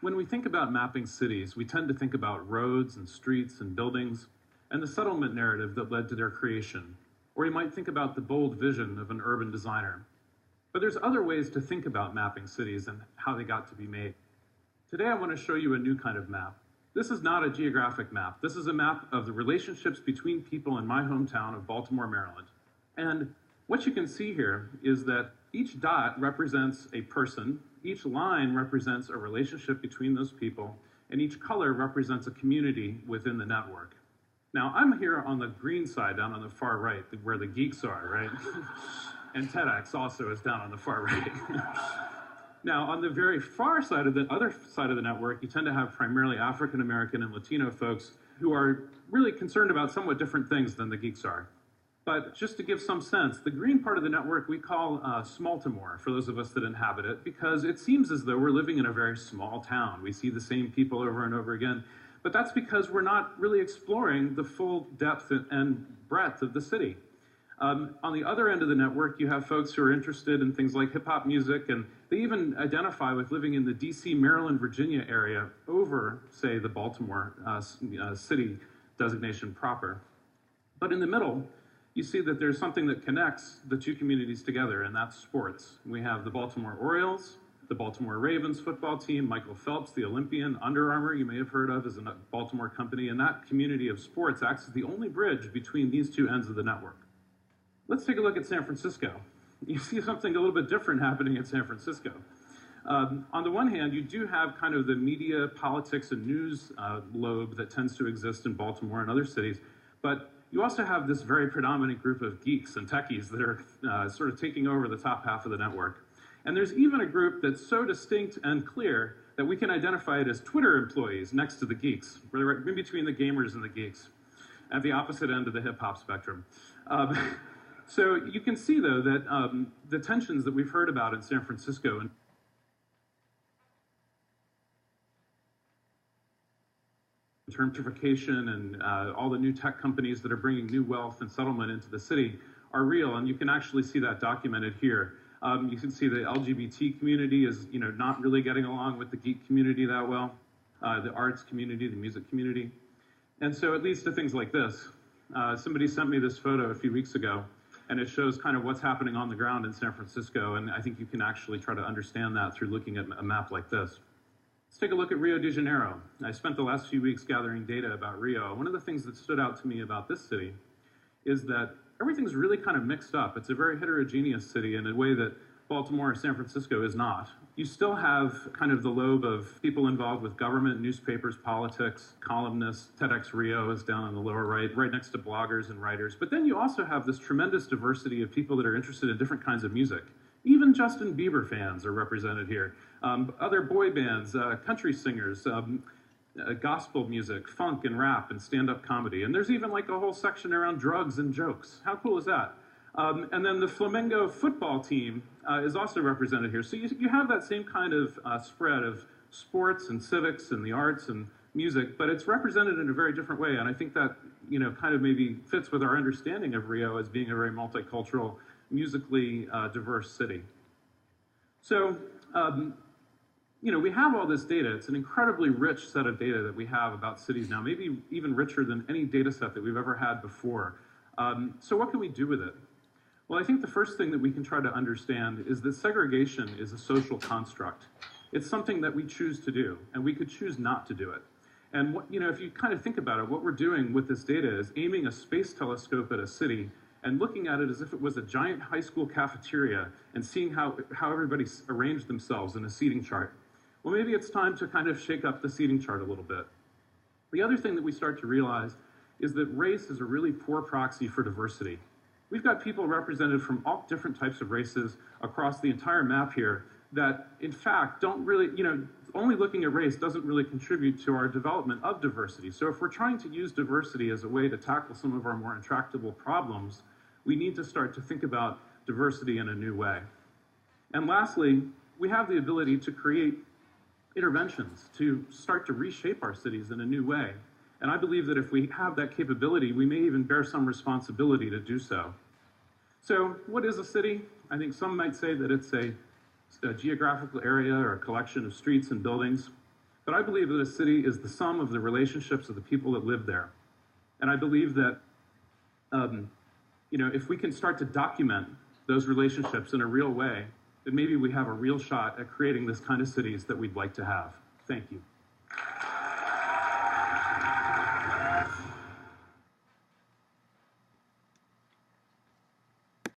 When we think about mapping cities, we tend to think about roads and streets and buildings and the settlement narrative that led to their creation. Or you might think about the bold vision of an urban designer. But there's other ways to think about mapping cities and how they got to be made. Today I want to show you a new kind of map. This is not a geographic map. This is a map of the relationships between people in my hometown of Baltimore, Maryland. And what you can see here is that each dot represents a person, each line represents a relationship between those people, and each color represents a community within the network. Now, I'm here on the green side, down on the far right, where the geeks are, right? And TEDx also is down on the far right. Now, on the very far side of the other side of the network, you tend to have primarily African American and Latino folks who are really concerned about somewhat different things than the geeks are. But just to give some sense, the green part of the network we call Smaltimore, for those of us that inhabit it, because it seems as though we're living in a very small town. We see the same people over and over again, but that's because we're not really exploring the full depth and breadth of the city. On the other end of the network, you have folks who are interested in things like hip-hop music, and they even identify with living in the DC, Maryland, Virginia area over, say, the Baltimore city designation proper. But in the middle, you see that there's something that connects the two communities together, and that's sports. We have the Baltimore Orioles, the Baltimore Ravens football team, Michael Phelps, the Olympian, Under Armour, you may have heard of, is a Baltimore company, and that community of sports acts as the only bridge between these two ends of the network. Let's take a look at San Francisco. You see something a little bit different happening in San Francisco. On the one hand, you do have kind of the media, politics, and news lobe that tends to exist in Baltimore and other cities, but you also have this very predominant group of geeks and techies that are sort of taking over the top half of the network. And there's even a group that's so distinct and clear that we can identify it as Twitter employees next to the geeks. We're in between the gamers and the geeks, at the opposite end of the hip-hop spectrum. So you can see, though, that the tensions that we've heard about in San Francisco and gentrification and all the new tech companies that are bringing new wealth and settlement into the city are real, and you can actually see that documented here. You can see the LGBT community is, not really getting along with the geek community that well, the arts community, the music community. And so it leads to things like this. Somebody sent me this photo a few weeks ago, and it shows kind of what's happening on the ground in San Francisco, and I think you can actually try to understand that through looking at a map like this. Let's take a look at Rio de Janeiro. I spent the last few weeks gathering data about Rio. One of the things that stood out to me about this city is that everything's really kind of mixed up. It's a very heterogeneous city in a way that Baltimore or San Francisco is not. You still have kind of the lobe of people involved with government, newspapers, politics, columnists. TEDx Rio is down on the lower right next to bloggers and writers. But then you also have this tremendous diversity of people that are interested in different kinds of music. Even Justin Bieber fans are represented here. Other boy bands, country singers, gospel music, funk and rap and stand-up comedy. And there's even like a whole section around drugs and jokes. How cool is that? And then the Flamengo football team is also represented here. So you have that same kind of spread of sports and civics and the arts and music, but it's represented in a very different way. And I think that, kind of maybe fits with our understanding of Rio as being a very multicultural, musically diverse city. So, we have all this data. It's an incredibly rich set of data that we have about cities now, maybe even richer than any data set that we've ever had before. So what can we do with it? Well, I think the first thing that we can try to understand is that segregation is a social construct. It's something that we choose to do, and we could choose not to do it. And if you kind of think about it, what we're doing with this data is aiming a space telescope at a city and looking at it as if it was a giant high school cafeteria and seeing how everybody arranged themselves in a seating chart. Well, maybe it's time to kind of shake up the seating chart a little bit. The other thing that we start to realize is that race is a really poor proxy for diversity. We've got people represented from all different types of races across the entire map here that, in fact, don't really, only looking at race doesn't really contribute to our development of diversity. So if we're trying to use diversity as a way to tackle some of our more intractable problems, we need to start to think about diversity in a new way. And lastly, we have the ability to create interventions to start to reshape our cities in a new way. And I believe that if we have that capability, we may even bear some responsibility to do so. So what is a city? I think some might say that it's a geographical area or a collection of streets and buildings. But I believe that a city is the sum of the relationships of the people that live there. And I believe that, if we can start to document those relationships in a real way, then maybe we have a real shot at creating this kind of cities that we'd like to have. Thank you.